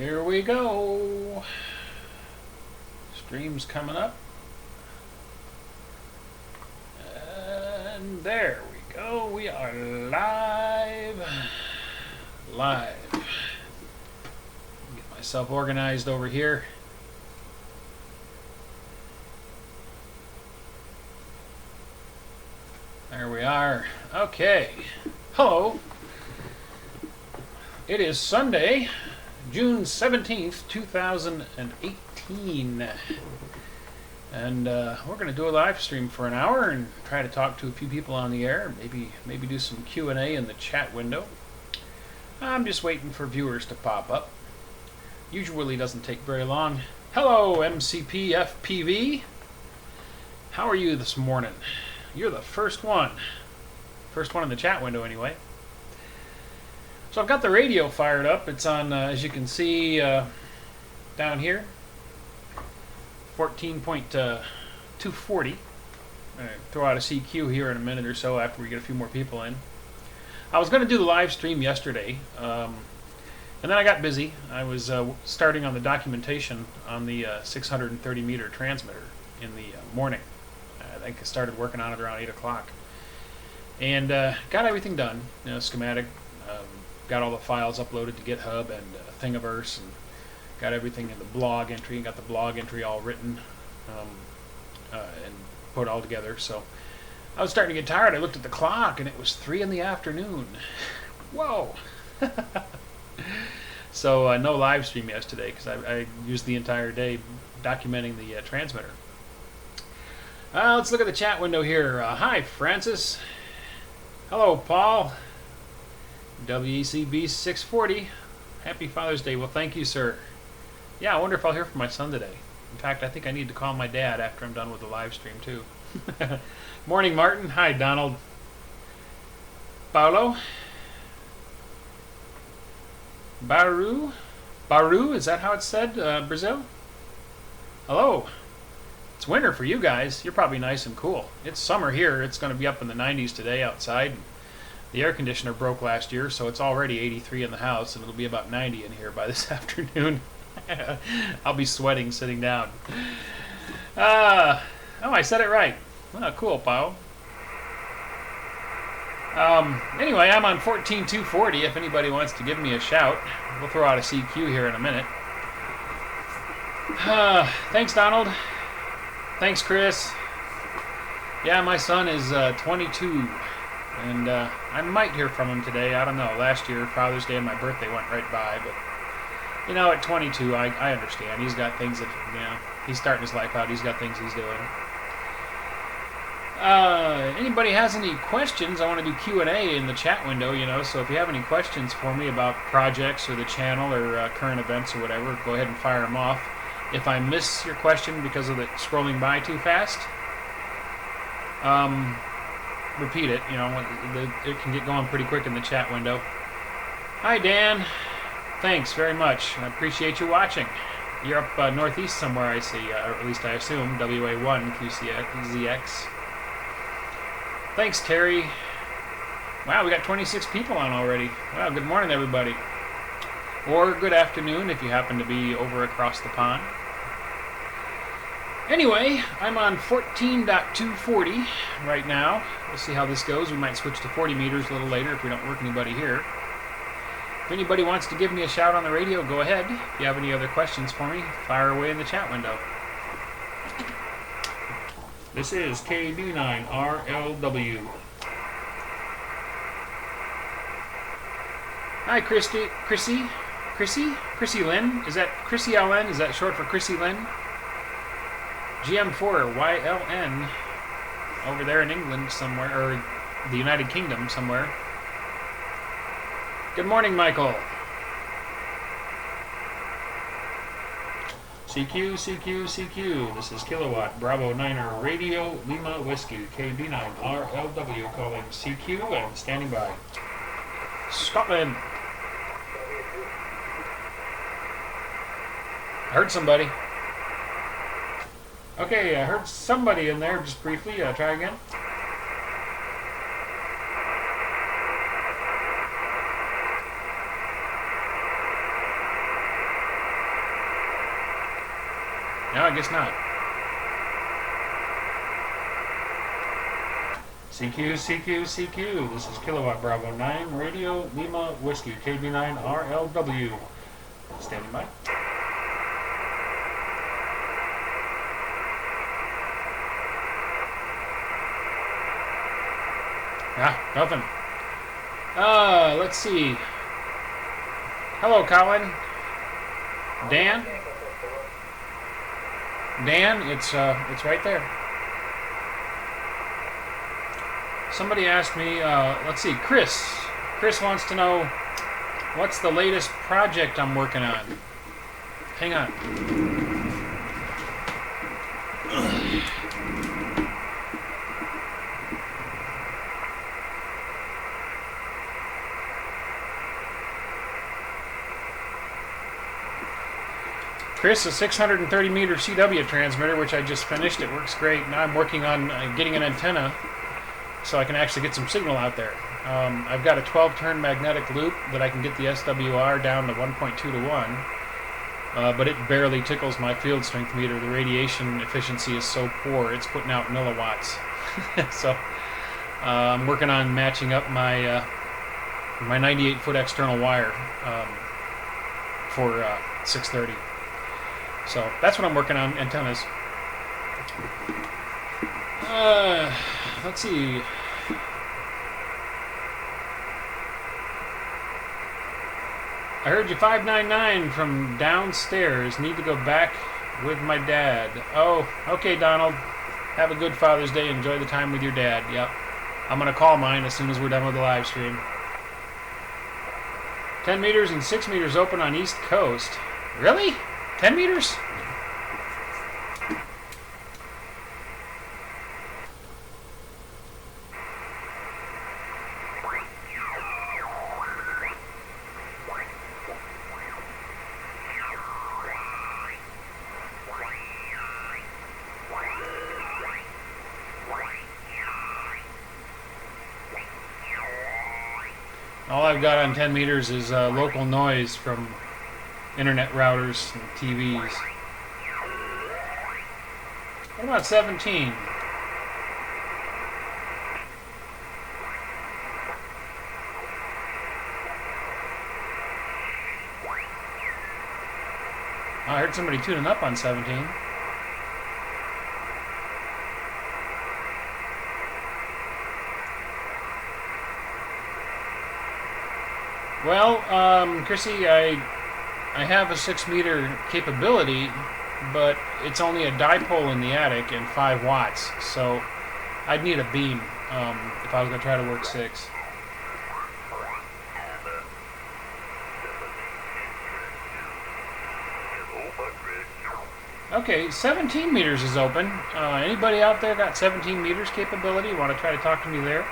Here we go. Stream's coming up. And there we go. We are live. Get myself organized over here. There we are. Okay. Hello. It is Sunday, June 17th, 2018. And we're going to do a live stream for an hour and try to talk to a few people on the air. Maybe do some Q&A in the chat window. I'm just waiting for viewers to pop up. Usually doesn't take very long. Hello, MCP FPV. How are you this morning? You're the first one. First one in the chat window, anyway. So I've got the radio fired up. It's on, as you can see down here, 14.240. Throw out a CQ here in a minute or so after we get a few more people in. I was going to do the live stream yesterday, and then I got busy. I was starting on the documentation on the 630 meter transmitter in the morning. I think I started working on it around 8 o'clock. And got everything done, schematic, got all the files uploaded to GitHub and Thingiverse, and got everything in the blog entry, and got the blog entry all written and put all together. So I was starting to get tired. I looked at the clock, and it was 3 in the afternoon. Whoa! So no live stream yesterday, because I used the entire day documenting the transmitter. Let's look at the chat window here. Hi, Francis. Hello, Paul. WECB 640. Happy Father's Day. Well, thank you, sir. Yeah, I wonder if I'll hear from my son today. In fact, I think I need to call my dad after I'm done with the live stream, too. Morning, Martin. Hi, Donald. Paulo. Baru. Baru, is that how it's said? Brazil? Hello. It's winter for you guys. You're probably nice and cool. It's summer here. It's going to be up in the 90s today outside. The air conditioner broke last year, so it's already 83 in the house, and it'll be about 90 in here by this afternoon. I'll be sweating sitting down. Oh, I said it right. Oh, cool, Pao. Anyway, I'm on 14.240 if anybody wants to give me a shout. We'll throw out a CQ here in a minute. Thanks, Donald. Thanks, Chris. Yeah, my son is 22, and I might hear from him today. I don't know. Last year, Father's Day and my birthday went right by, but, you know, at 22, I understand. He's got things that, he's starting his life out. He's got things he's doing. Anybody has any questions? I want to do Q&A in the chat window, so if you have any questions for me about projects or the channel or current events or whatever, go ahead and fire them off. If I miss your question because of it scrolling by too fast, repeat it. It can get going pretty quick in the chat window. Hi, Dan. Thanks very much. I appreciate you watching. You're up northeast somewhere, I see, or at least I assume, WA1 QCZX. Thanks, Terry. Wow, we got 26 people on already. Wow, good morning, everybody. Or good afternoon if you happen to be over across the pond. Anyway, I'm on 14.240 right now. We'll see how this goes. We might switch to 40 meters a little later if we don't work anybody here. If anybody wants to give me a shout on the radio, go ahead. If you have any other questions for me, fire away in the chat window. This is KB9RLW. Hi, Chrissy Lynn? Is that Chrissy LN? Is that short for Chrissy Lynn? GM4YLN over there in England somewhere, or the United Kingdom somewhere. Good morning, Michael. CQ, CQ, CQ. This is Kilowatt Bravo Niner Radio Lima Whiskey KB9RLW calling CQ and standing by. Scotland. I heard somebody. Okay, I heard somebody in there just briefly. Try again. No, I guess not. CQ, CQ, CQ. This is Kilowatt Bravo 9, Radio Lima Whiskey, KB9 RLW. Standing by. Ah, nothing. Let's see. Hello, Colin. Dan? Dan, it's right there. Somebody asked me, let's see, Chris. Chris wants to know what's the latest project I'm working on. Hang on. Chris, a 630 meter CW transmitter, which I just finished. It works great. Now I'm working on getting an antenna so I can actually get some signal out there. I've got a 12-turn magnetic loop that I can get the SWR down to 1.2 to 1, but it barely tickles my field strength meter. The radiation efficiency is so poor, it's putting out milliwatts. So I'm working on matching up my my 98-foot external wire for 630. So that's what I'm working on, antennas. Let's see. I heard you 599 from downstairs. Need to go back with my dad. Oh, okay, Donald. Have a good Father's Day. Enjoy the time with your dad. Yep. I'm going to call mine as soon as we're done with the live stream. 10 meters and 6 meters open on East Coast. Really? 10 meters? All I've got on 10 meters is local noise from internet routers and TVs. What about 17? I heard somebody tuning up on 17. Well, Chrissy, I have a 6 meter capability, but it's only a dipole in the attic and 5 watts, so I'd need a beam if I was going to try to work 6. Okay, 17 meters is open. Anybody out there got 17 meters capability? Want to try to talk to me there?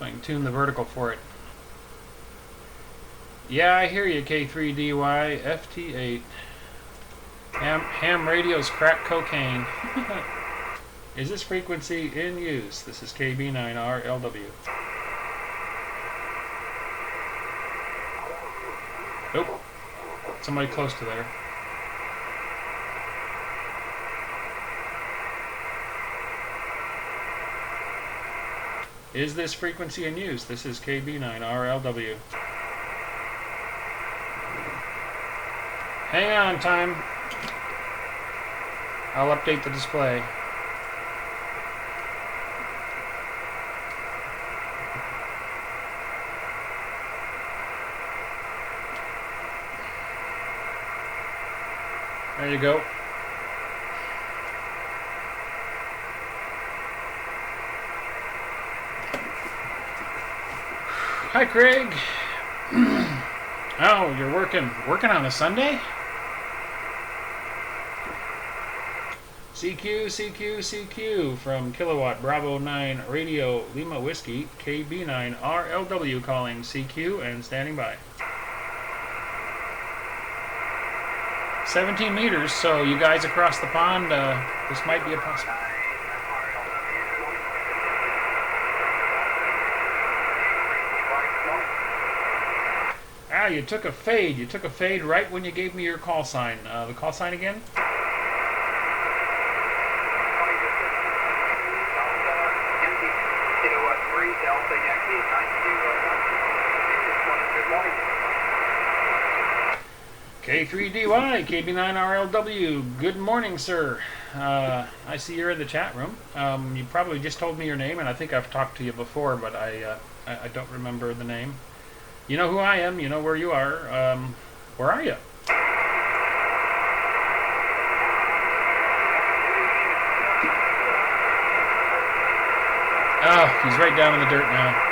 I can tune the vertical for it. Yeah, I hear you, K3DY, FT8. Ham radio's crack cocaine. Is this frequency in use? This is KB9RLW. Nope. Somebody close to there. Is this frequency in use? This is KB9RLW. Hang on, time. I'll update the display. There you go. Hi, Craig. Oh, you're working on a Sunday? CQ, CQ, CQ from Kilowatt Bravo 9 Radio Lima Whiskey, KB9 RLW calling CQ and standing by. 17 meters, so you guys across the pond, this might be a possibility. Ah, you took a fade. You took a fade right when you gave me your call sign. The call sign again? K3DY, KB9RLW, good morning, sir. I see you're in the chat room. You probably just told me your name, and I think I've talked to you before, but I don't remember the name. You know who I am. You know where you are. Where are you? Oh, he's right down in the dirt now.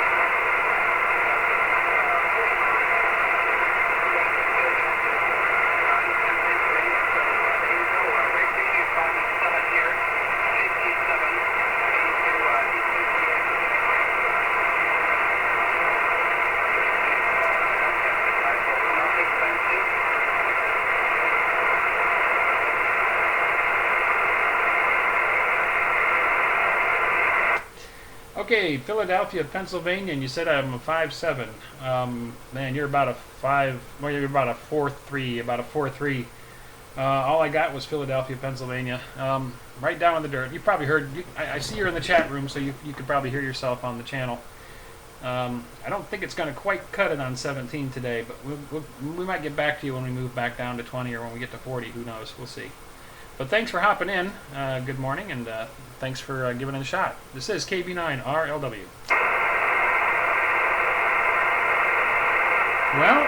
Okay, Philadelphia, Pennsylvania, and you said I'm a 5'7". Man, you're about a 5. Well, you're about a 4'3", about a 4'3". All I got was Philadelphia, Pennsylvania. Right down in the dirt. You probably heard. I see you're in the chat room, so you could probably hear yourself on the channel. I don't think it's going to quite cut it on 17 today, but we might get back to you when we move back down to 20 or when we get to 40. Who knows? We'll see. But thanks for hopping in. Good morning, and thanks for giving it a shot. This is KB9RLW. Well,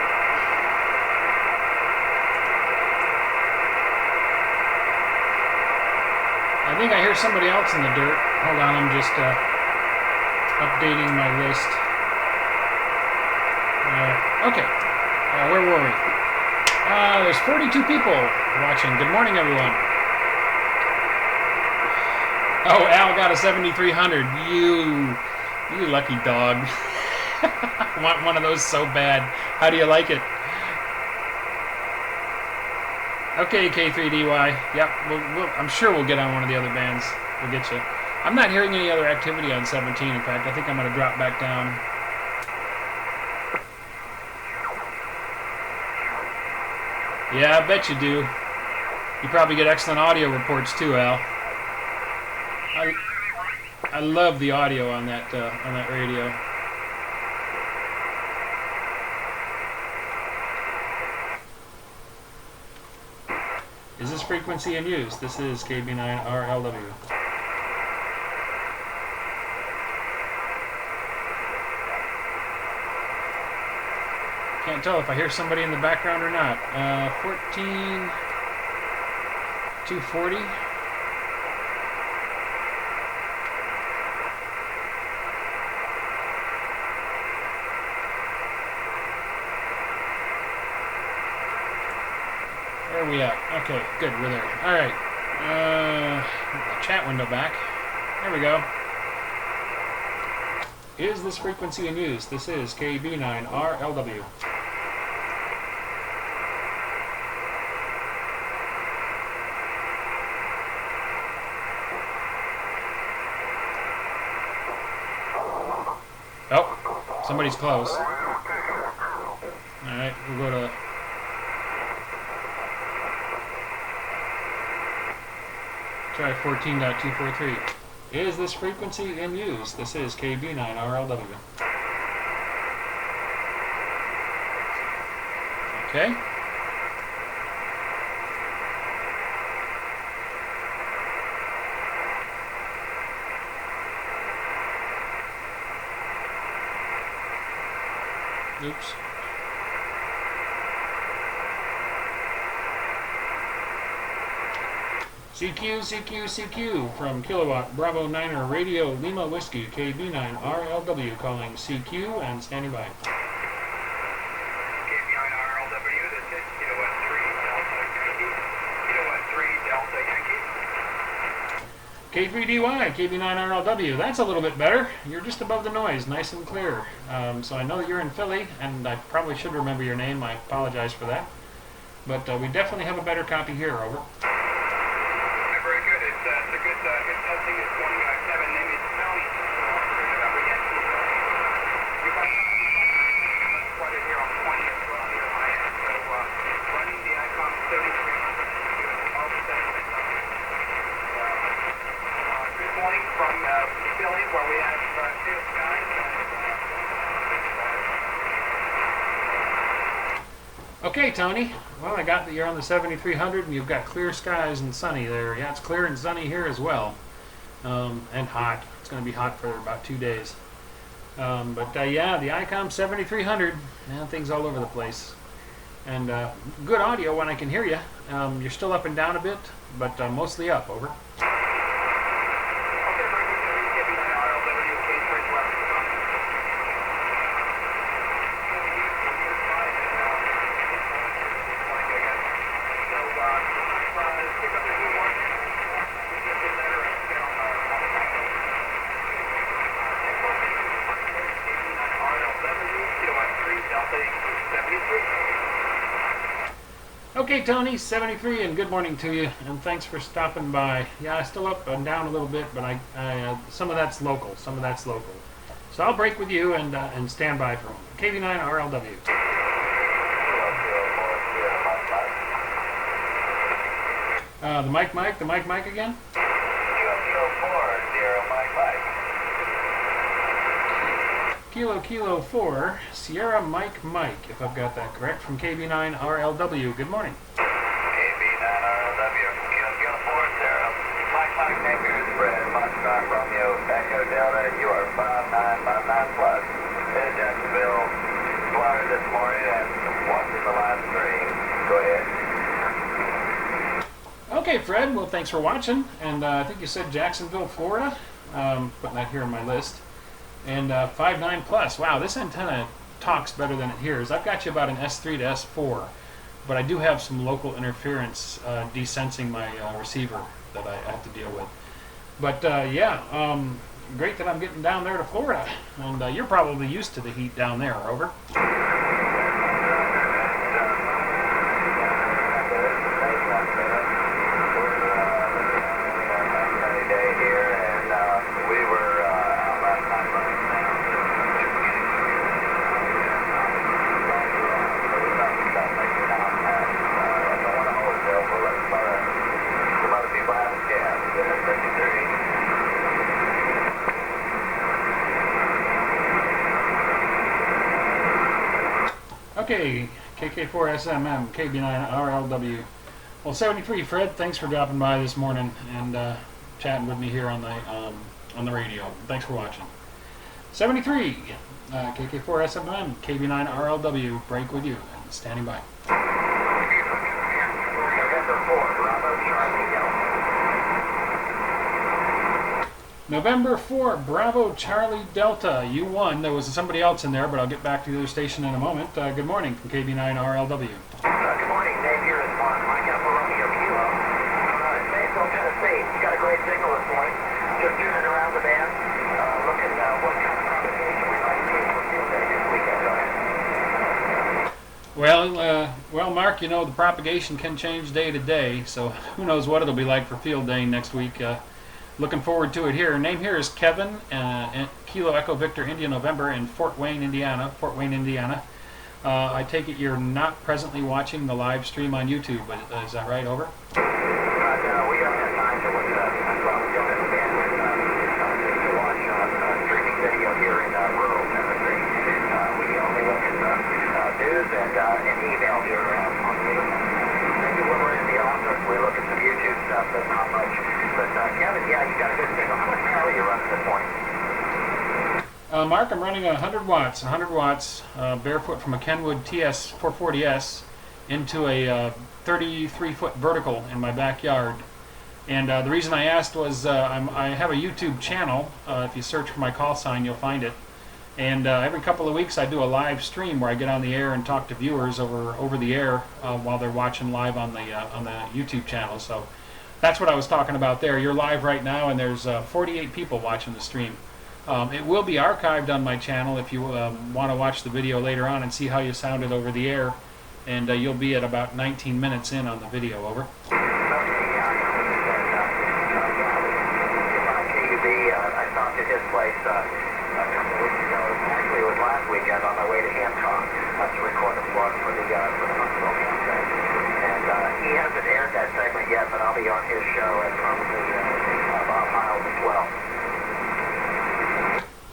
I think I hear somebody else in the dirt. Hold on, I'm just updating my list. Okay, where were we? There's 42 people watching. Good morning, everyone. Oh, Al got a 7300. You lucky dog. I want one of those so bad. How do you like it? Okay, K3DY. Yep, I'm sure we'll get on one of the other bands. We'll get you. I'm not hearing any other activity on 17. In fact, I think I'm going to drop back down. Yeah, I bet you do. You probably get excellent audio reports too, Al. I love the audio on that radio. Is this frequency in use? This is KB9RLW. Can't tell if I hear somebody in the background or not. 14240. Where are we at? Okay, good, we're there. Alright. Chat window back. There we go. Is this frequency in use? This is KB9RLW. Oh, somebody's close. Alright, we'll go to... Try 14.243. Is this frequency in use? This is KB9RLW. Okay. Oops. CQ from Kilowatt Bravo 9er Radio Lima Whiskey KB9RLW calling CQ and standing by. KB9RLW, this is Kilowatt 3 Delta Yankee. Kilowatt 3 Delta Yankee. K3DY, KB9RLW. That's a little bit better. You're just above the noise, nice and clear. So I know that you're in Philly, and I probably should remember your name. I apologize for that. But we definitely have a better copy here, over. Very good. It's a good testing this morning. Kevin, name is Tony. You might quite here on 20 as well. Well, we have clear skies. Okay, Tony. Well, I got that you're on the 7300 and you've got clear skies and sunny there. Yeah, it's clear and sunny here as well. And hot. It's going to be hot for about 2 days. Yeah, the ICOM 7300. Yeah, things all over the place. And good audio when I can hear you. You're still up and down a bit, but mostly up. Over. Okay, Tony, 73, and good morning to you, and thanks for stopping by. Yeah, I'm still up and down a little bit, but some of that's local. Some of that's local. So I'll break with you and stand by for KV9 RLW. The mic again? Kilo 4, Sierra Mike, if I've got that correct, from KB9 RLW. Good morning. KB9 RLW, Kilo 4, Sierra Mike, name here is Fred, Foxtrot, Romeo, Echo Delta, you are 5959 plus, headed Jacksonville, Florida this morning, and watching the live stream. Go ahead. Okay, Fred, well, thanks for watching, and I think you said Jacksonville, Florida. Putting that here on my list. And 5.9 plus. Wow, this antenna talks better than it hears. I've got you about an S3 to S4, but I do have some local interference desensing my receiver that I have to deal with. But yeah, great that I'm getting down there to Florida. And you're probably used to the heat down there, over. Okay, KK4SMM, KB9 RLW. Well, 73, Fred, thanks for dropping by this morning and chatting with me here on the radio. Thanks for watching. 73, KK4SMM, KB9 RLW, break with you, and standing by. November 4, Bravo Charlie Delta. You won. There was somebody else in there, but I'll get back to the other station in a moment. Good morning from KB9 RLW. Good morning. Name here is Mark. Mike Alpha Romeo Kilo. Maysville, Tennessee. You got a great signal this morning. Just tuning around the band, looking what kind of propagation we might see for field day this weekend. Go ahead. Well, Mark, you know the propagation can change day to day, so who knows what it'll be like for field day next week. Looking forward to it here. Name here is Kevin, Kilo Echo Victor India November in Fort Wayne, Indiana. I take it you're not presently watching the live stream on YouTube, is that right? Over? No, we don't have time to look it up. We don't have the bandwidth to watch streaming video here in rural Tennessee. We only look at news and email here on the internet. Maybe when we're in the office, we look at some YouTube stuff, but not much. But Kevin, yeah, you got a good signal. How much power are you running this morning? Mark, I'm running 100 watts, barefoot from a Kenwood TS 440S into a 33-foot vertical in my backyard. And the reason I asked was I have a YouTube channel. If you search for my call sign, you'll find it. And every couple of weeks I do a live stream where I get on the air and talk to viewers over the air while they're watching live on the YouTube channel. So that's what I was talking about there. You're live right now, and there's 48 people watching the stream. It will be archived on my channel if you want to watch the video later on and see how you sounded over the air. And you'll be at about 19 minutes in on the video. Over. I stopped at his place a couple of weeks ago. Actually, it was last weekend on my way to Hancock to record a plug for the Huntsville campsite. And he hasn't aired that segment yet, but I'll be on his show at probably about miles as well.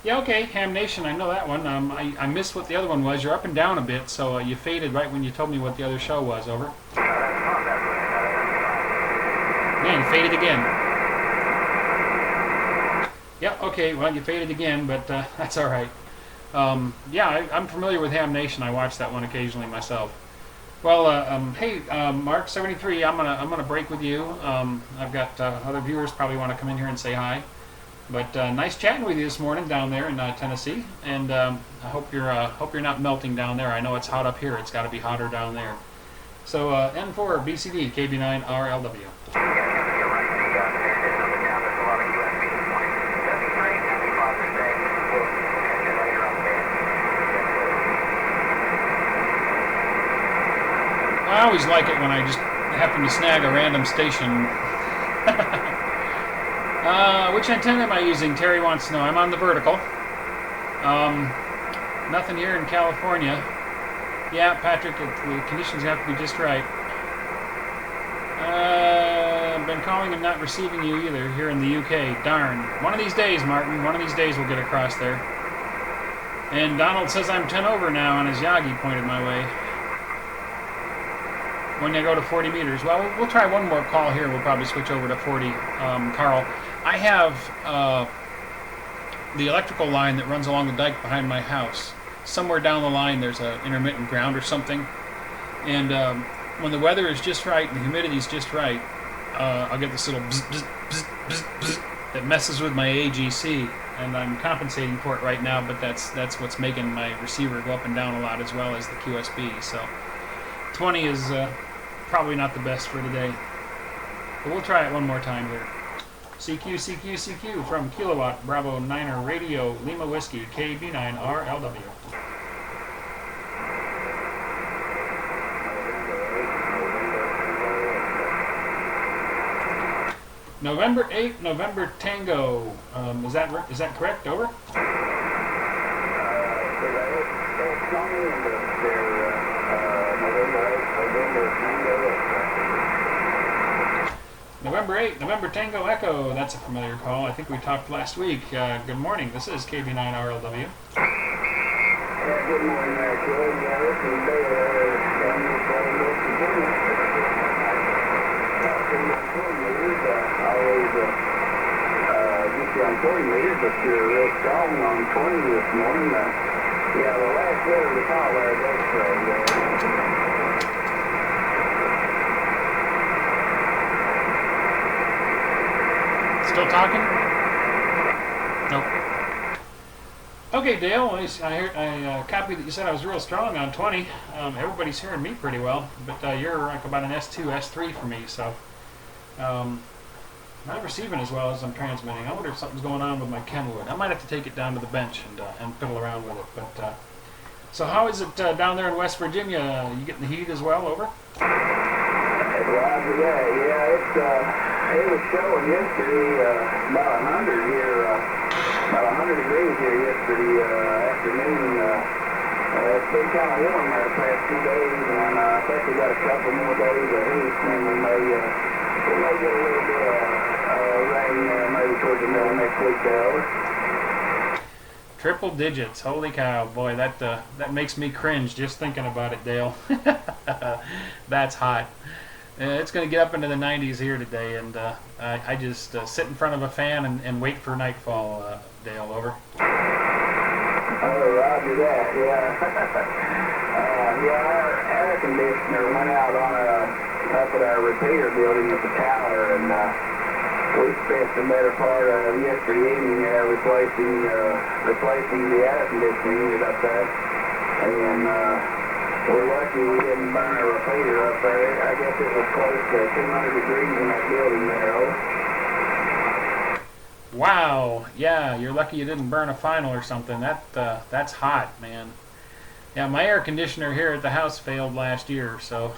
Yeah, okay, Ham Nation, I know that one. I missed what the other one was. You're up and down a bit, so you faded right when you told me what the other show was. Over. Man, you faded again. Yeah, okay, well, you faded again, but that's all right. Yeah, I'm familiar with Ham Nation. I watch that one occasionally myself. Well, hey, Mark 73, I'm gonna break with you. I've got other viewers probably want to come in here and say hi. But nice chatting with you this morning down there in Tennessee, and I hope you're not melting down there. I know it's hot up here. It's got to be hotter down there. So N4 BCD KB9 RLW. I always like it when I just happen to snag a random station. Which antenna am I using? Terry wants to know. I'm on the vertical. Nothing here in California. Yeah, Patrick, the conditions have to be just right. I've been calling and not receiving you either here in the UK. Darn. One of these days, Martin, one of these days we'll get across there. And Donald says I'm 10 over now, and his Yagi pointed my way. When you go to 40 meters. Well, we'll try one more call here. We'll probably switch over to 40. Carl, I have the electrical line that runs along the dike behind my house. Somewhere down the line there's an intermittent ground or something. And when the weather is just right and the humidity is just right, I'll get this little bzz, bzz, bzz, bzz, bzz that messes with my AGC. And I'm compensating for it right now, but that's what's making my receiver go up and down a lot as well as the QSB. So 20 is probably not the best for today. But we'll try it one more time here. CQ, CQ, CQ from Kilowatt Bravo Niner Radio Lima Whiskey KB9 RLW. November 8, November Tango. Is that correct? Over. November 8, November Tango Echo. That's a familiar call. I think we talked last week. Good morning. This is KB9 RLW. Yeah, good morning there, Joe. Yeah, this is Dale down here from West Virginia. Always get you on 40 meters, but you're real strong on 20 this morning. Yeah, the last letter of the call there, that's Still talking? Nope. Okay, Dale. I copied that you said I was real strong on 20. Everybody's hearing me pretty well, but you're like about an S2, S3 for me, so not receiving as well as I'm transmitting. I wonder if something's going on with my Kenwood. I might have to take it down to the bench and fiddle around with it. But so how is it down there in West Virginia? You getting the heat as well? Over. Roger that. Yeah, it was showing yesterday about 100 here, about 100 degrees here yesterday afternoon. It's been kind of warm there the past 2 days, and I think we got a couple more days of heat, and we may get a little bit of rain there maybe towards the middle of next week there. Triple digits, holy cow! Boy, that makes me cringe just thinking about it, Dale. That's hot. It's going to get up into the 90s here today, and I just sit in front of a fan and wait for nightfall. Dale, over. Oh, roger that. Yeah. Yeah, our air conditioner went out on up at our repair building at the tower, and we spent the better part of yesterday evening there replacing the air conditioning unit up there, and we're lucky we didn't burn a repeater up there. I guess it was close to 200 degrees in that building there. Wow, yeah, you're lucky you didn't burn a final or something. That's hot, man. Yeah, my air conditioner here at the house failed last year, so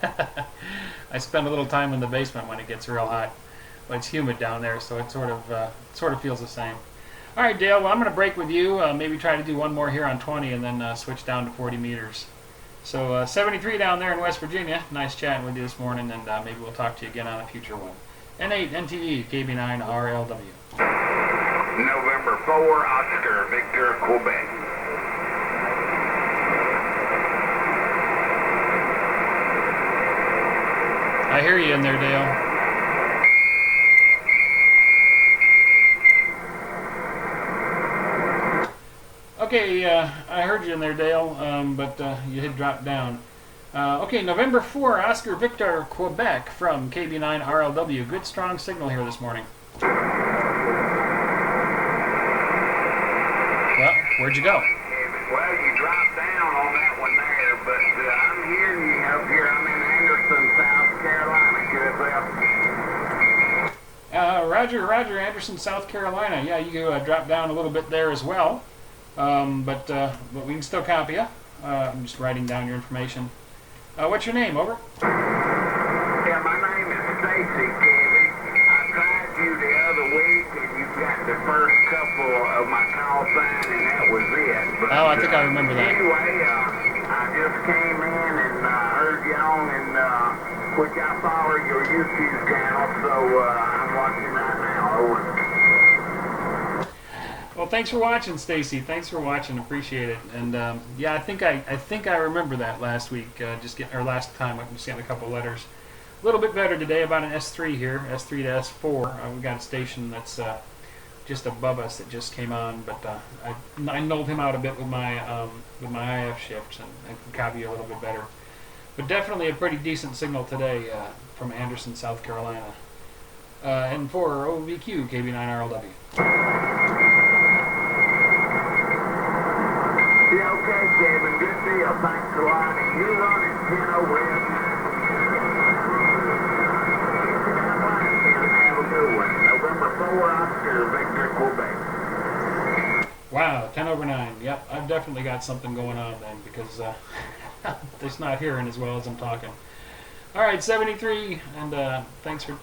I spend a little time in the basement when it gets real hot. But it's humid down there, so it sort of feels the same. All right, Dale, well, I'm going to break with you. Maybe try to do one more here on 20 and then switch down to 40 meters. So 73 down there in West Virginia. Nice chatting with you this morning, and maybe we'll talk to you again on a future one. N8 NTE KB9 RLW. November 4, Oscar, Victor, Quebec. I hear you in there, Dale. Okay, I heard you in there, Dale, but you had dropped down. Okay, November 4, Oscar Victor, Quebec from KB9 RLW. Good strong signal here this morning. Well, where'd you go? Well, you dropped down on that one there, but I'm hearing you up here. I'm in Anderson, South Carolina. Good, Roger, Anderson, South Carolina. Yeah, you dropped down a little bit there as well, but we can still copy you. I'm just writing down your information. What's your name? Over. Yeah, my name is Stacy, Kevin. I tried you the other week, and you got the first couple of my call sign, and that was it. But, Oh, I think I remember that. Anyway, I just came in and heard you on, and which I follow your YouTube channel, so I'm watching right now. Over. Well, thanks for watching, Stacy. Thanks for watching. Appreciate it. And yeah, I think I remember that last week. Last time. I'm just getting a couple letters. A little bit better today about an S3 here, S3 to S4. We got a station that's just above us that just came on, but I nulled him out a bit with my IF shifts and I can copy you a little bit better. But definitely a pretty decent signal today from Anderson, South Carolina. And for OVQ KB9RLW. Yeah, okay, Kevin. Good deal. Thanks a lot. And you're running 10 over in. Have a good one. November 4, Oscar, Victor, Quebec. Wow, 10 over 9. Yep, I've definitely got something going on then because it's not hearing as well as I'm talking. All right, 73, and thanks for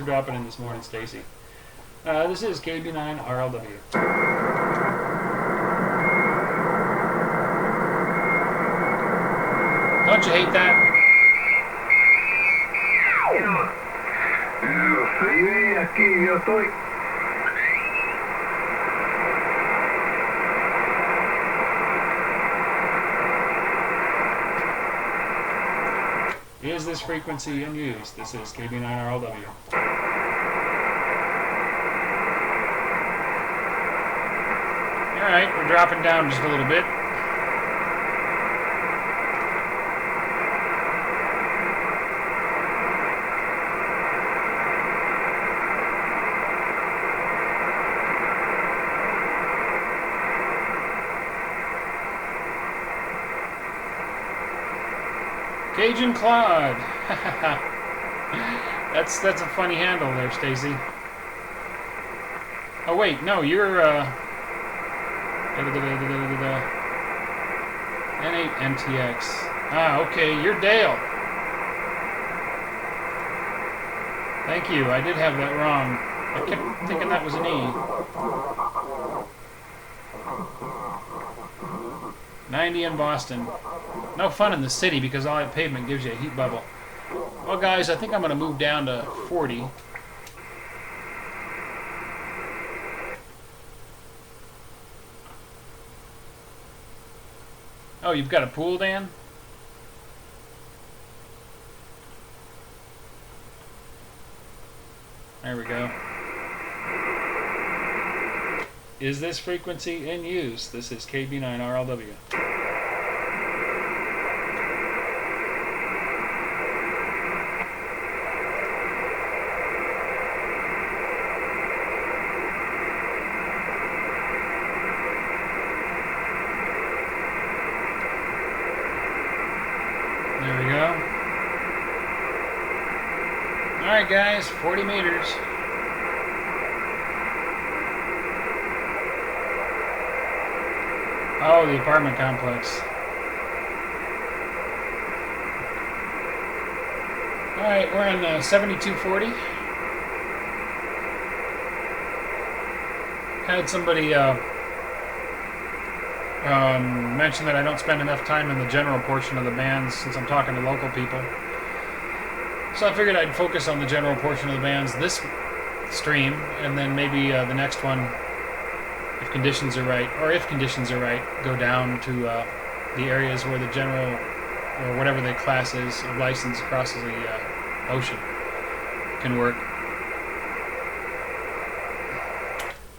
dropping in this morning, Stacy. This is KB9 RLW. Don't you hate that? Sí, aquí yo estoy. Is this frequency in use? This is KB9 RLW. All right, we're dropping down just a little bit. Cajun Claude. That's a funny handle there, Stacy. Oh wait, no, you're N8NTX. Ah, okay, you're Dale. Thank you. I did have that wrong. I kept thinking that was an E. 90 in Boston. No fun in the city because all that pavement gives you a heat bubble. Well, guys, I think I'm going to move down to 40. Oh, you've got a pool, Dan? There we go. Is this frequency in use? This is KB9 RLW. There we go. Alright guys, 40 meters. Oh, the apartment complex. Alright, we're in 7240. Had somebody mention that I don't spend enough time in the general portion of the bands since I'm talking to local people. So I figured I'd focus on the general portion of the bands this stream, and then maybe the next one if conditions are right, go down to the areas where the general, or whatever the class is of license across the ocean, can work.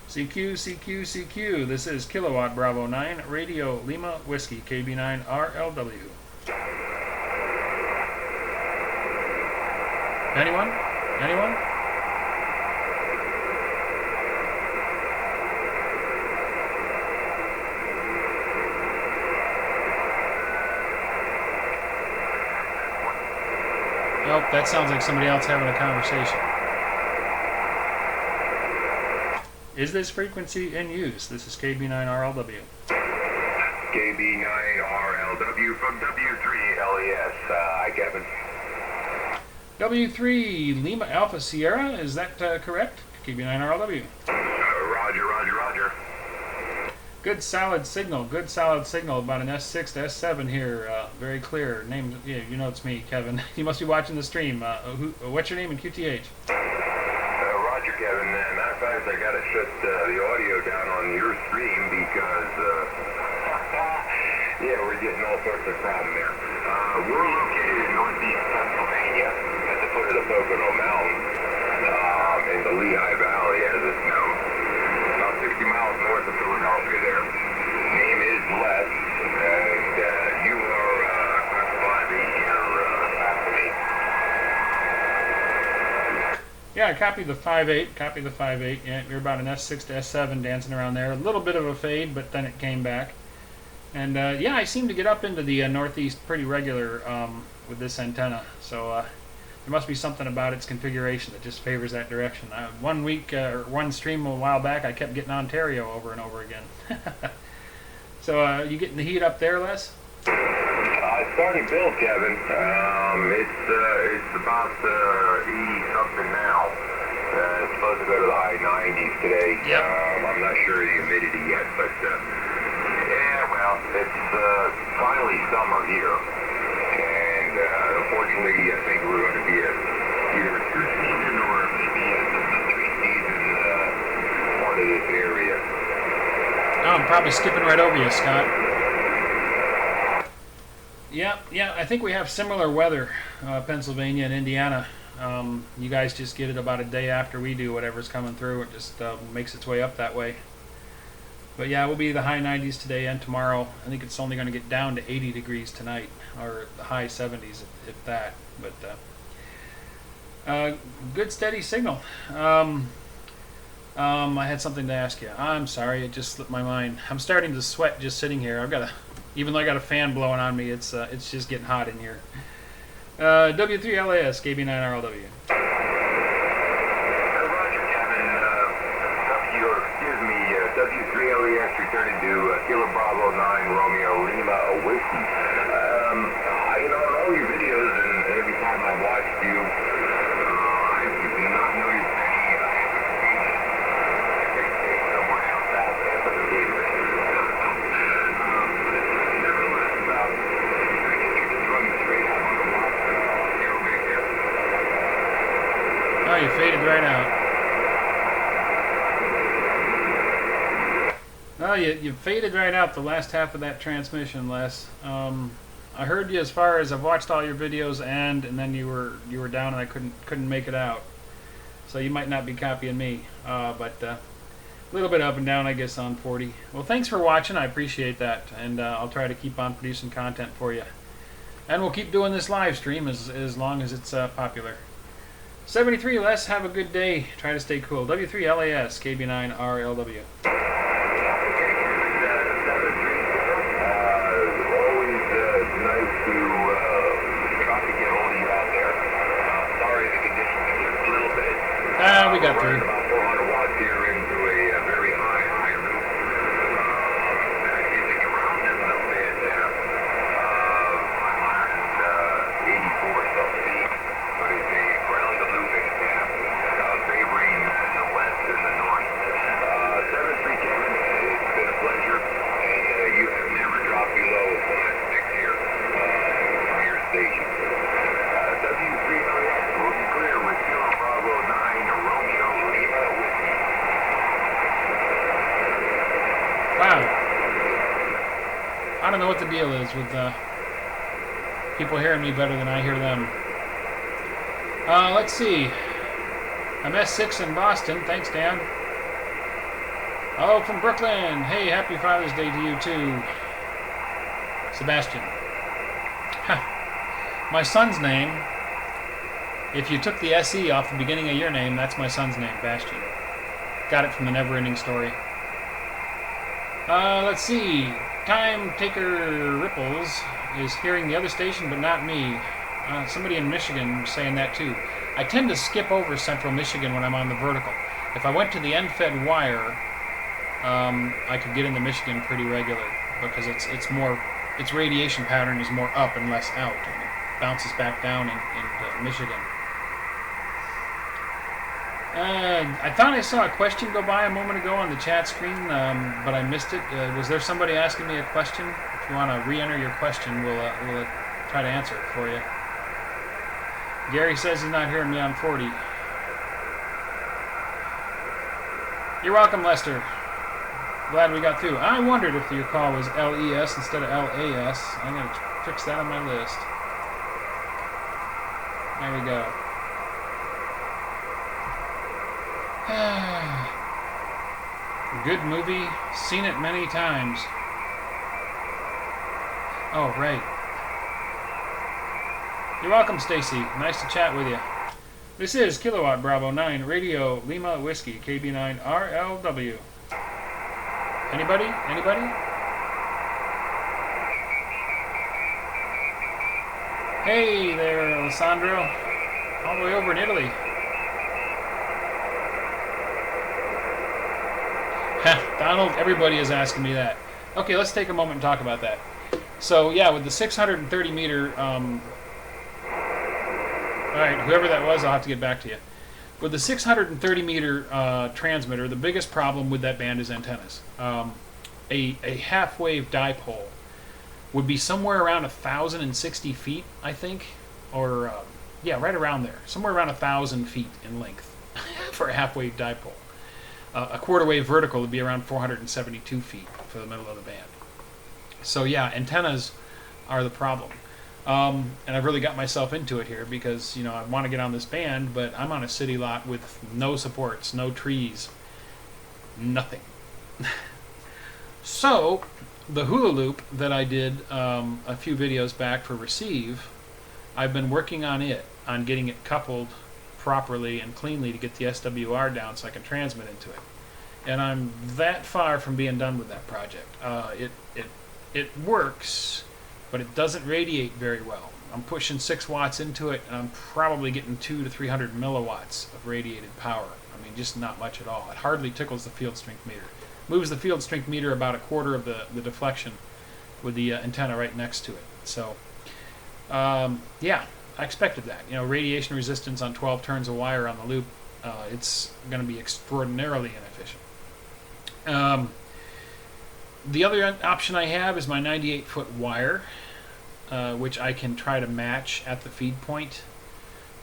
CQ, CQ, CQ. This is Kilowatt Bravo 9, Radio Lima Whiskey, KB9 RLW. Anyone? Anyone? Nope, that sounds like somebody else having a conversation. Is this frequency in use? This is KB9RLW. KB9RLW from W3LES. Hi, Kevin. W3 Lima Alpha Sierra, is that correct? KB9RLW. Roger, roger, roger. Good solid signal, about an S6 to S7 here, very clear. Name, yeah, you know it's me, Kevin. You must be watching the stream. What's your name in QTH? Roger, Kevin. Matter of fact, I gotta shut the audio down on your stream because, yeah, we're getting all sorts of problems there. We're located in northeast Pennsylvania at the foot of the Pocono Mountains, in the Lehigh Valley, as it's known. About 60 miles north of Philadelphia there. Name is Les, and you are classified here, Yeah, copy the 5.8, Yeah, you're about an S6 to S7 dancing around there. A little bit of a fade, but then it came back. And yeah, I seem to get up into the northeast pretty regular with this antenna. So there must be something about its configuration that just favors that direction. One week, or one stream a while back, I kept getting Ontario over and over again. So you getting the heat up there, Les? It's starting to build, Kevin. It's about 80 something now. It's supposed to go to the high 90s today. Yep. I'm not sure of the humidity yet, but yeah, well, it's finally summer here. And unfortunately, I think we're going to be either a two-season or maybe a three-season part of this area. Oh, I'm probably skipping right over you, Scott. Yeah, I think we have similar weather, Pennsylvania and Indiana. You guys just get it about a day after we do, whatever's coming through. It just makes its way up that way. But yeah, we'll be the high 90s today and tomorrow. I think it's only going to get down to 80 degrees tonight, or the high 70s if that. But good steady signal. I had something to ask you. I'm sorry, it just slipped my mind. I'm starting to sweat just sitting here. Even though I got a fan blowing on me, it's just getting hot in here. W3LAS, KB9RLW. Roger, Kevin. W3LES returning to Kilo Bravo 9 Romeo Lima Whiskey. In all your videos and every time I watched you, I do not know your name. Somewhere else out there, but nevertheless, you're just running straight out on the block. Oh, you faded right out. Oh, you faded right out the last half of that transmission, Les. I heard you as far as I've watched all your videos, and then you were down and I couldn't make it out. So you might not be copying me, but a little bit up and down, I guess, on 40. Well, thanks for watching. I appreciate that, and I'll try to keep on producing content for you. And we'll keep doing this live stream as long as it's popular. 73, Les, have a good day. Try to stay cool. W3LAS, KB9RLW. We got through. About 400 watts here into a very high roof. Using around this little bit, 584 feet. But it's a ground looping cap, favoring the west and the north. 7-3 Kevin, it's been a pleasure. And you have never dropped below a 5.6 here from your station. W3LS will be clear with Kilo Bravo 9 Romeo Lima I don't know what the deal is with people hearing me better than I hear them. Let's see. I'm S6 in Boston. Thanks, Dan. Oh, from Brooklyn. Hey, happy Father's Day to you, too. Sebastian. My son's name, if you took the SE off the beginning of your name, that's my son's name, Bastian. Got it from the Never-Ending Story. Let's see. Time Taker Ripples is hearing the other station, but not me. Somebody in Michigan was saying that, too. I tend to skip over central Michigan when I'm on the vertical. If I went to the end-fed wire, I could get into Michigan pretty regular because its radiation pattern is more up and less out, and it bounces back down in Michigan. I thought I saw a question go by a moment ago on the chat screen, but I missed it. Was there somebody asking me a question? If you want to re-enter your question, we'll try to answer it for you. Gary says he's not hearing me on 40. You're welcome, Lester. Glad we got through. I wondered if your call was LES instead of LAS. I'm going to fix that on my list. There we go. Good movie. Seen it many times. Oh, right. You're welcome, Stacy. Nice to chat with you. This is Kilowatt Bravo 9 Radio Lima Whiskey KB9 RLW. Anybody? Anybody? Hey there, Alessandro. All the way over in Italy. Donald, everybody is asking me that. Okay, let's take a moment and talk about that. So, yeah, with the 630 meter... Alright, whoever that was, I'll have to get back to you. With the 630 meter transmitter, the biggest problem with that band is antennas. A half-wave dipole would be somewhere around 1,060 feet, I think. Or, yeah, right around there. Somewhere around 1,000 feet in length for a half-wave dipole. A quarter-wave vertical would be around 472 feet for the middle of the band. So, yeah, antennas are the problem. And I've really got myself into it here because, you know, I want to get on this band, but I'm on a city lot with no supports, no trees, nothing. So, the hula loop that I did a few videos back for Receive, I've been working on it, on getting it coupled properly and cleanly to get the SWR down so I can transmit into it. And I'm that far from being done with that project. It works, but it doesn't radiate very well. I'm pushing 6 watts into it, and I'm probably getting 200 to 300 milliwatts of radiated power. I mean, just not much at all. It hardly tickles the field strength meter. Moves the field strength meter about a quarter of the deflection with the antenna right next to it. So, yeah, I expected that. You know, radiation resistance on 12 turns of wire on the loop, it's going to be extraordinarily inefficient. The other option I have is my 98-foot wire, which I can try to match at the feed point.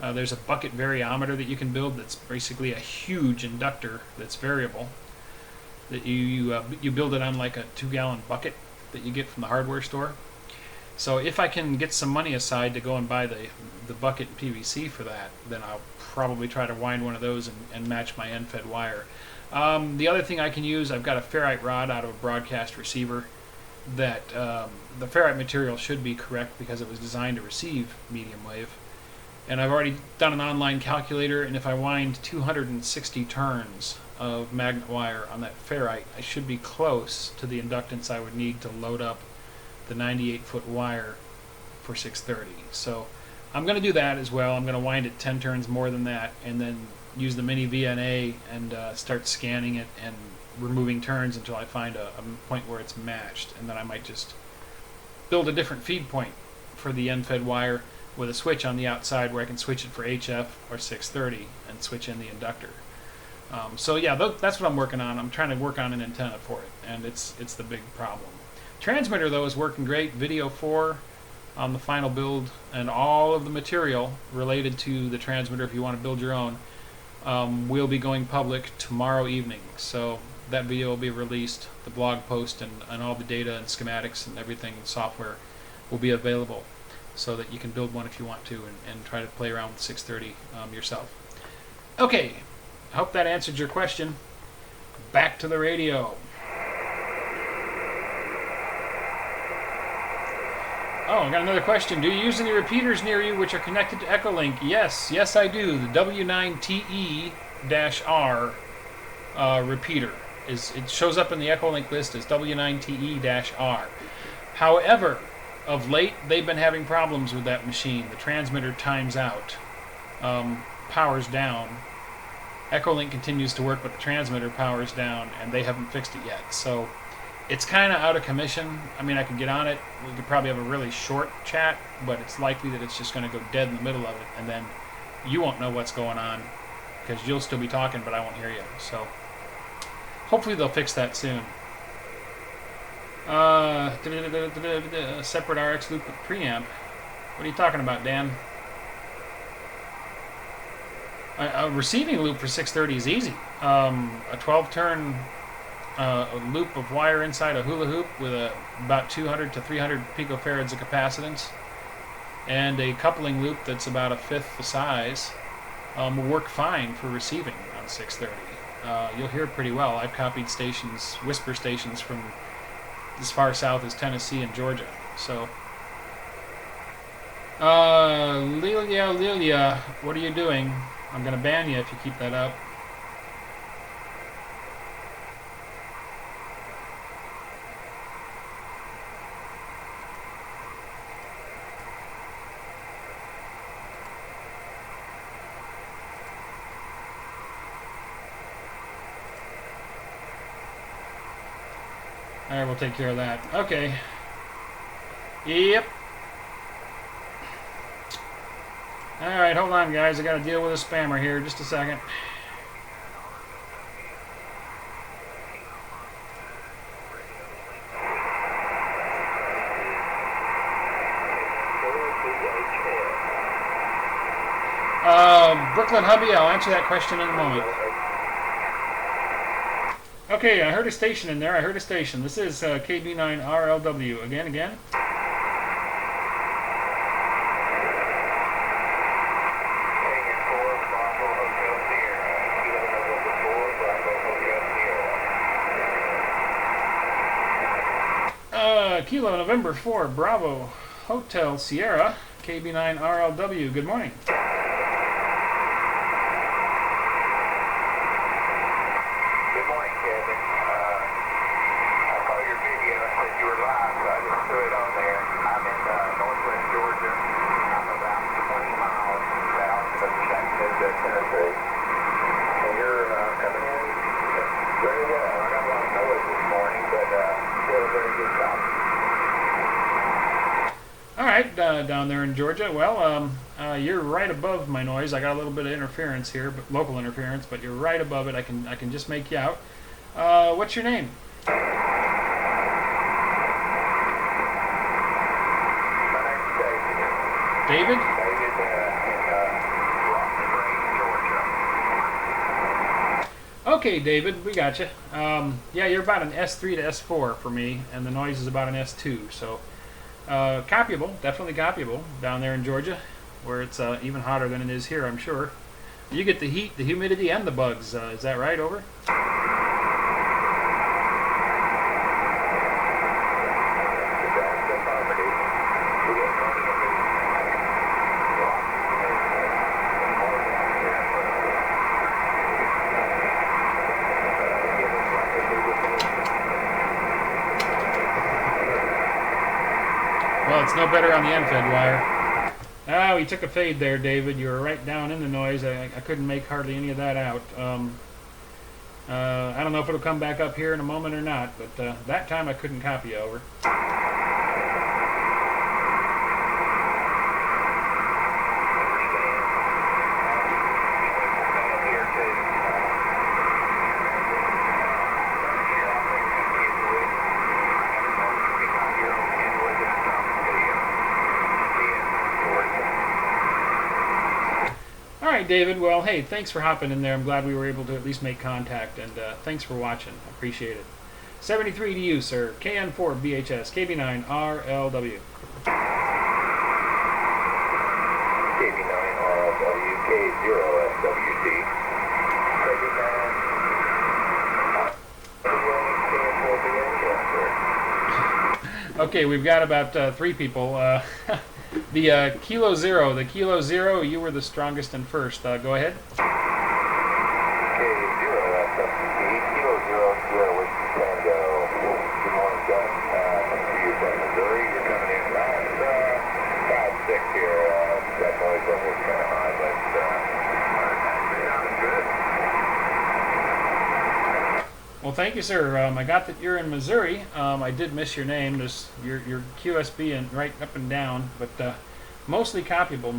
There's a bucket variometer that you can build that's basically a huge inductor that's variable. That you build it on like a 2-gallon bucket that you get from the hardware store. So if I can get some money aside to go and buy the bucket PVC for that, then I'll probably try to wind one of those and match my end-fed wire. The other thing I can use, I've got a ferrite rod out of a broadcast receiver that the ferrite material should be correct because it was designed to receive medium wave. And I've already done an online calculator, and if I wind 260 turns of magnet wire on that ferrite, I should be close to the inductance I would need to load up the 98-foot wire for 630. So I'm going to do that as well. I'm going to wind it 10 turns more than that, and then use the mini VNA and start scanning it and removing turns until I find a point where it's matched, and then I might just build a different feed point for the end-fed wire with a switch on the outside where I can switch it for HF or 630 and switch in the inductor. So yeah, that's what I'm working on. I'm trying to work on an antenna for it, and it's the big problem. Transmitter, though, is working great. Video 4 on the final build, and all of the material related to the transmitter, if you want to build your own, will be going public tomorrow evening. So that video will be released. The blog post and all the data and schematics and everything, software, will be available so that you can build one if you want to and try to play around with 630 yourself. Okay, I hope that answered your question. Back to the radio. Oh, I got another question. Do you use any repeaters near you which are connected to echolink? Yes I do. The W9TE-R repeater it shows up in the echolink list as W9TE-R. However, of late they've been having problems with that machine. The transmitter times out, powers down. Echolink continues to work, but the transmitter powers down, and they haven't fixed it yet. So it's kind of out of commission. I mean, I could get on it. We could probably have a really short chat, but it's likely that it's just going to go dead in the middle of it, and then you won't know what's going on because you'll still be talking, but I won't hear you. So hopefully they'll fix that soon. Separate RX loop with preamp. What are you talking about, Dan? A receiving loop for 630 is easy. A 12-turn loop of wire inside a hula hoop with about 200 to 300 picofarads of capacitance, and a coupling loop that's about a fifth the size will work fine for receiving on 630. You'll hear pretty well. I've copied stations, whisper stations, from as far south as Tennessee and Georgia. So, Lilia, what are you doing? I'm going to ban you if you keep that up. Alright, we'll take care of that. Okay. Yep. Alright, hold on, guys. I gotta deal with a spammer here. Just a second. Brooklyn Hubby, I'll answer that question in a moment. Okay, I heard a station in there. I heard a station. This is KB9RLW. Again. Kilo November 4, Bravo, Hotel Sierra, KB9RLW. Good morning. Down there in Georgia. Well, you're right above my noise. I got a little bit of interference here, but local interference, but you're right above it. I can just make you out. What's your name? David? Okay, David, we got you. Yeah, you're about an S3 to S4 for me, and the noise is about an S2, so copyable, definitely copyable down there in Georgia, where it's even hotter than it is here, I'm sure. You get the heat, the humidity, and the bugs. Is that right, over? Well, it's no better on the end-fed wire. Oh, he took a fade there, David. You were right down in the noise. I couldn't make hardly any of that out. I don't know if it'll come back up here in a moment or not, but that time I couldn't copy you, over. David. Well, hey, thanks for hopping in there. I'm glad we were able to at least make contact, and thanks for watching. Appreciate it. 73 to you, sir. KN4 BHS, KB9 RLW. KB9 RLW, K0 SWT. Okay, we've got about 3 people. The Kilo Zero, you were the strongest and first. Go ahead. K0 SWT, Kilo 0 with Tango. Good morning, John. Coming to you from Missouri. You're coming in about 5-6 here. That noise level is kind of high, but sounding good. Well, thank you, sir. I got that you're in Missouri. I did miss your name. There's your QSB and right up and down, but mostly copyable.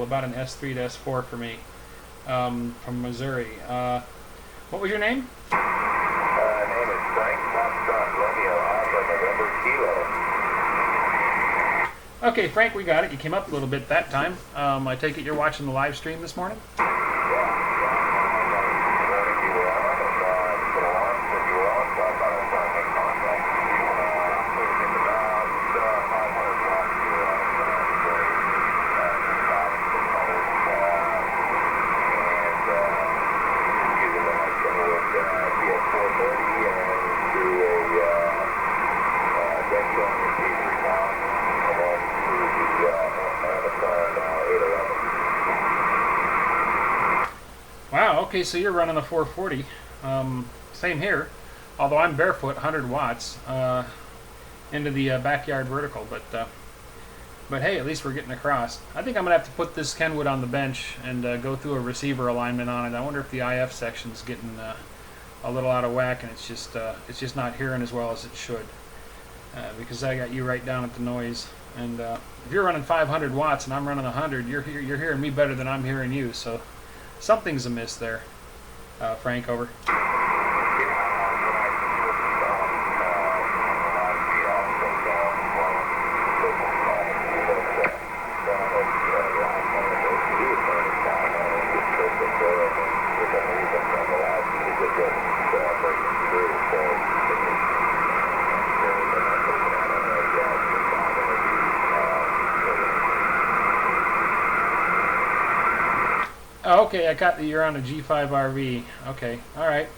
About an S3 to S4 for me from Missouri. What was your name? Name is Frank Foxtrot Romeo Alpha November Kilo. Okay, Frank, we got it. You came up a little bit that time. I take it you're watching the live stream this morning? Wow, okay, so you're running a 440. Same here, although I'm barefoot, 100 watts into the backyard vertical, but hey, at least we're getting across. I think I'm going to have to put this Kenwood on the bench and go through a receiver alignment on it. I wonder if the IF section's getting a little out of whack and it's just not hearing as well as it should. Because I got you right down at the noise. And if you're running 500 watts and I'm running 100, you're hearing me better than I'm hearing you, so something's amiss there. Frank, over. Oh, okay, I got that you're on a G5 RV. Okay, all right.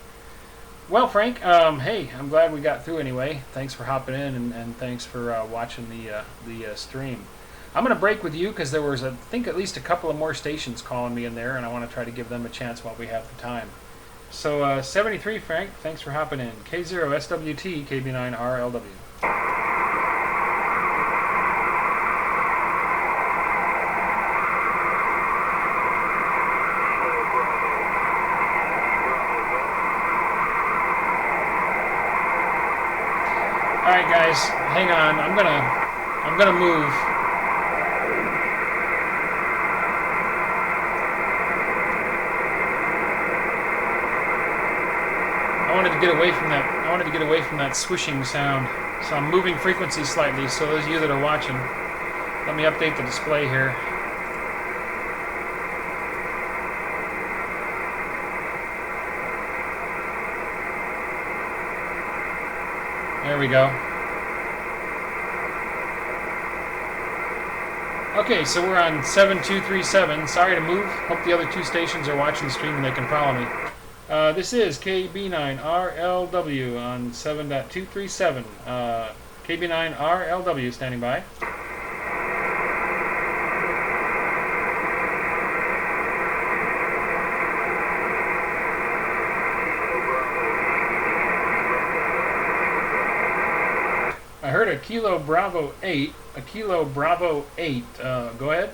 Well, Frank, hey, I'm glad we got through anyway. Thanks for hopping in, and thanks for watching the stream. I'm going to break with you because there was, I think, at least a couple of more stations calling me in there, and I want to try to give them a chance while we have the time. So, 73, Frank, thanks for hopping in. K0 SWT, KB9 RLW. All right, guys, hang on. I'm gonna move. I wanted to get away from that. I wanted to get away from that swishing sound, so I'm moving frequency slightly. So those of you that are watching, let me update the display here. There we go. Okay, so we're on 7237. Sorry to move. Hope the other 2 stations are watching the stream and they can follow me. This is KB9RLW on 7.237. KB9RLW standing by. I heard a Kilo Bravo 8. A Kilo Bravo 8. Go ahead.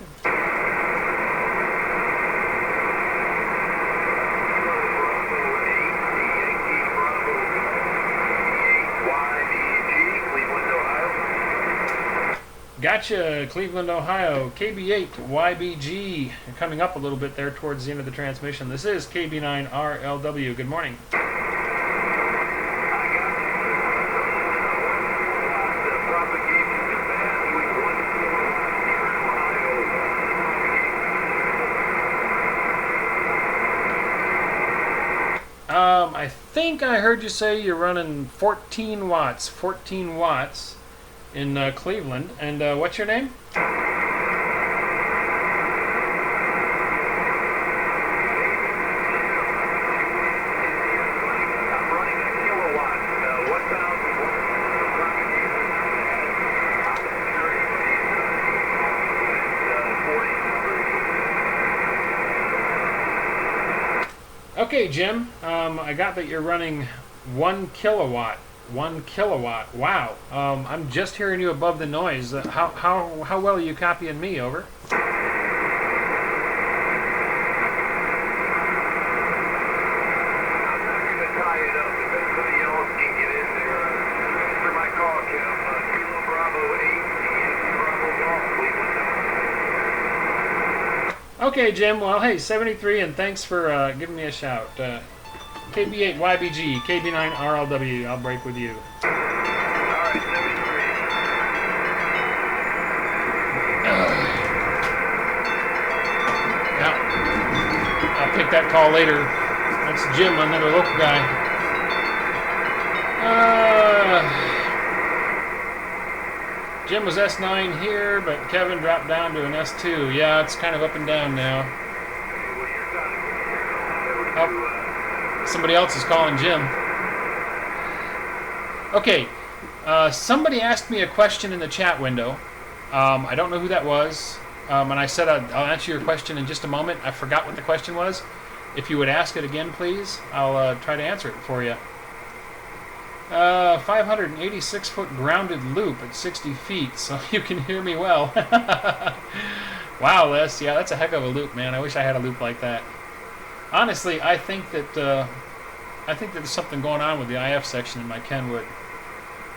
Gotcha, Cleveland, Ohio. KB8 YBG. You're coming up a little bit there towards the end of the transmission. This is KB9RLW. Good morning. think I heard you say you're running 14 watts. 14 watts in Cleveland. And what's your name? Okay, Jim. I got that you're running 1 kilowatt. 1 kilowatt. Wow. I'm just hearing you above the noise. How well are you copying me? Over. Okay, Jim. Well, hey, 73, and thanks for giving me a shout. KB8 YBG, KB9 RLW. I'll break with you. All right, 73. Yeah. I'll pick that call later. That's Jim, another local guy. Jim was S9 here, but Kevin dropped down to an S2. Yeah, it's kind of up and down now. Oh, somebody else is calling Jim. Okay, somebody asked me a question in the chat window. I don't know who that was, and I said I'll answer your question in just a moment. I forgot what the question was. If you would ask it again, please, I'll try to answer it for you. 586-foot grounded loop at 60 feet, so you can hear me well. Wow, Les, yeah, that's a heck of a loop, man. I wish I had a loop like that. Honestly, I think that there's something going on with the IF section in my Kenwood,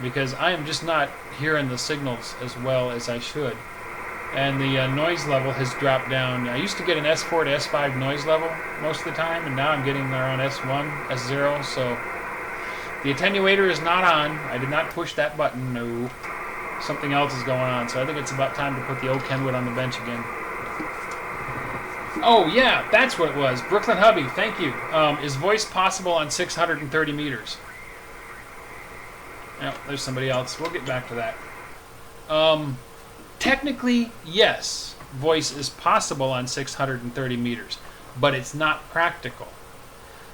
because I am just not hearing the signals as well as I should, and the noise level has dropped down. I used to get an S4 to S5 noise level most of the time, and now I'm getting around S1, S0, so the attenuator is not on. I did not push that button, no. Something else is going on, so I think it's about time to put the old Kenwood on the bench again. Oh, yeah, that's what it was. Brooklyn Hubby, thank you. Is voice possible on 630 meters? Yeah, there's somebody else. We'll get back to that. Technically, yes, voice is possible on 630 meters, but it's not practical.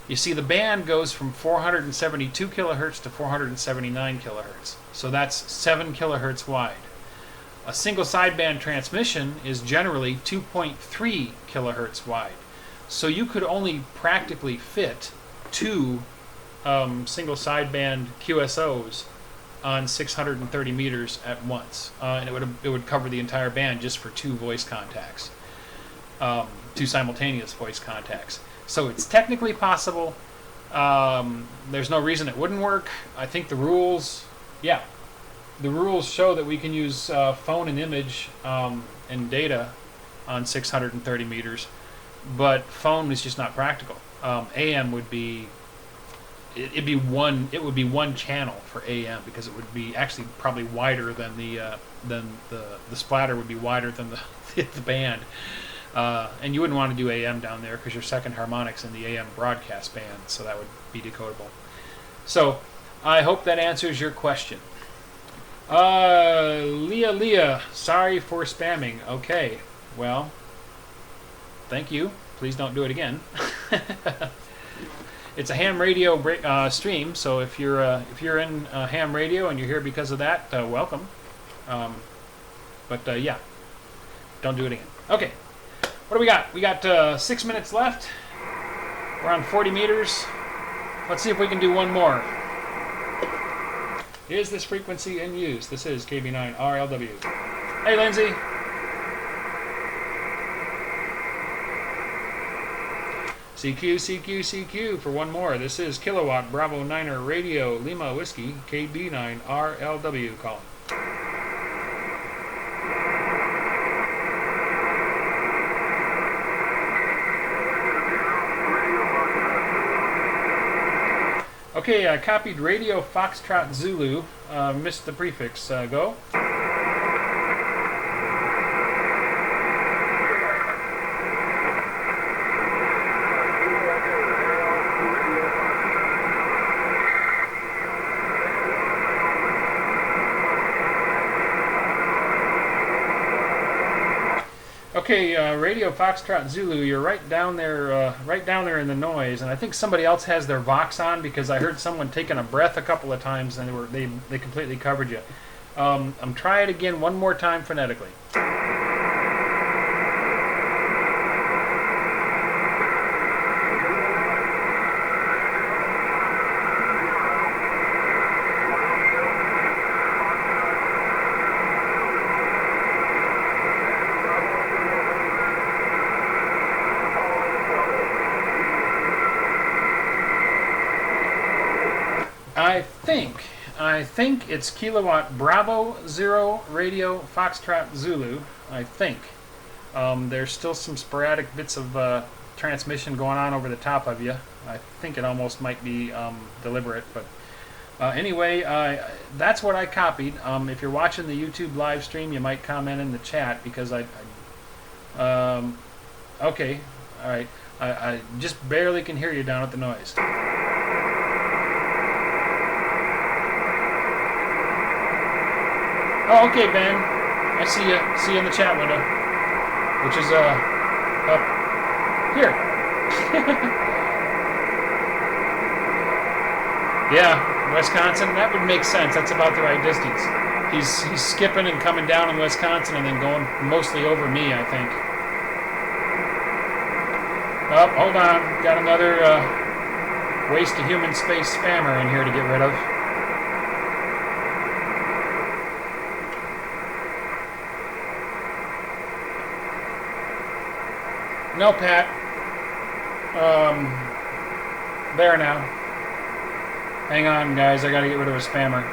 You see, the band goes from 472 kilohertz to 479 kilohertz, so that's 7 kilohertz wide. A single sideband transmission is generally 2.3 kilohertz wide, so you could only practically fit 2 single sideband QSOs on 630 meters at once, and it would cover the entire band just for 2 voice contacts, 2 simultaneous voice contacts. So it's technically possible. There's no reason it wouldn't work. I think the rules, yeah, the rules show that we can use phone and image and data on 630 meters, but phone is just not practical. AM would be, it would be one channel for AM, because it would be actually probably wider than the splatter would be wider than the band. And you wouldn't want to do AM down there because your second harmonic's in the AM broadcast band, so that would be decodable. So I hope that answers your question. Leah, sorry for spamming. Okay, well, thank you. Please don't do it again. It's a ham radio stream, so if you're in ham radio and you're here because of that, welcome. But yeah, don't do it again. Okay. What do we got? We got 6 minutes left. We're on 40 meters. Let's see if we can do one more. Is this frequency in use? This is KB9 RLW. Hey, Lindsay. CQ for one more. This is Kilowatt Bravo 9er Radio Lima Whiskey KB9 RLW calling. Okay, I copied Radio Foxtrot Zulu. Missed the prefix. Go. Okay, Radio Foxtrot Zulu, you're right down there in the noise, and I think somebody else has their Vox on because I heard someone taking a breath a couple of times and they completely covered you. I'm trying it again one more time phonetically. I think it's Kilowatt Bravo Zero Radio Foxtrot Zulu. I think. There's still some sporadic bits of transmission going on over the top of you. I think it almost might be deliberate, but anyway, that's what I copied. If you're watching the YouTube live stream, you might comment in the chat because okay, all right. I just barely can hear you down at the noise. Oh, okay, Ben. I see you. See you in the chat window, which is up here. Yeah, Wisconsin. That would make sense. That's about the right distance. He's skipping and coming down in Wisconsin and then going mostly over me, I think. Oh, hold on. Got another waste of human space spammer in here to get rid of. No, Pat. There now. Hang on, guys. I gotta get rid of a spammer.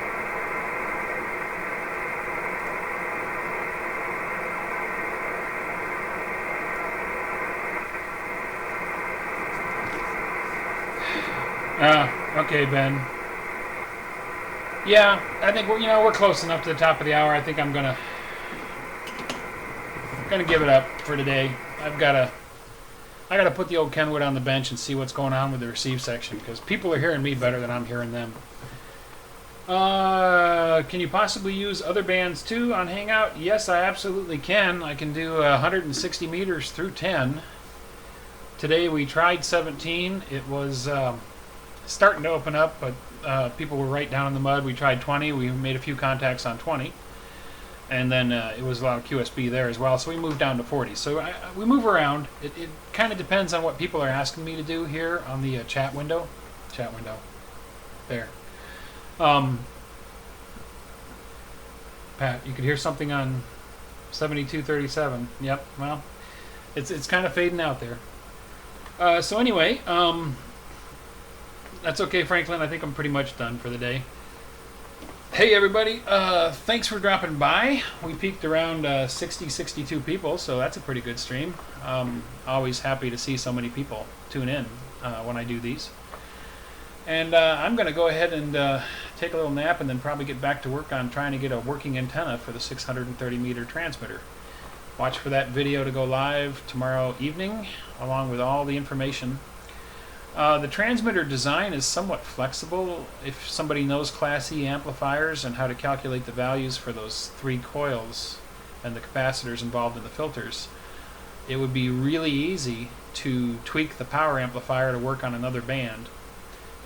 Okay, Ben. Yeah, I think we're close enough to the top of the hour. I think I'm gonna give it up for today. I gotta put the old Kenwood on the bench and see what's going on with the receive section because people are hearing me better than I'm hearing them. Can you possibly use other bands too on Hangout? Yes, I absolutely can. I can do 160 meters through 10. Today we tried 17. It was starting to open up, but people were right down in the mud. We tried 20. We made a few contacts on 20. And then it was a lot of QSB there as well, so we moved down to 40. So we move around. It kind of depends on what people are asking me to do here on the chat window. Chat window. There. Pat, you could hear something on 7237. Yep, well, it's kind of fading out there. So anyway, that's okay, Franklin. I think I'm pretty much done for the day. Hey everybody, thanks for dropping by. We peaked around 62 people, so that's a pretty good stream. Always happy to see so many people tune in when I do these. And I'm going to go ahead and take a little nap and then probably get back to work on trying to get a working antenna for the 630 meter transmitter. Watch for that video to go live tomorrow evening, along with all the information. The transmitter design is somewhat flexible. If somebody knows Class E amplifiers and how to calculate the values for those 3 coils and the capacitors involved in the filters, it would be really easy to tweak the power amplifier to work on another band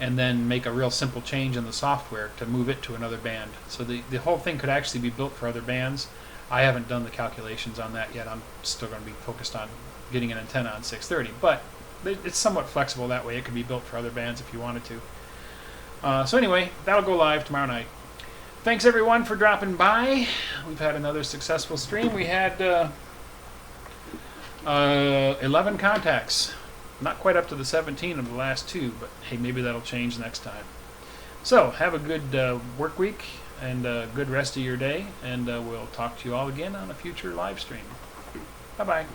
and then make a real simple change in the software to move it to another band. So the whole thing could actually be built for other bands. I haven't done the calculations on that yet. I'm still going to be focused on getting an antenna on 630, but it's somewhat flexible that way. It could be built for other bands if you wanted to. So anyway, that'll go live tomorrow night. Thanks everyone for dropping by. We've had another successful stream. We had 11 contacts. Not quite up to the 17 of the last 2, but hey, maybe that'll change next time. So have a good work week and a good rest of your day, and we'll talk to you all again on a future live stream. Bye-bye.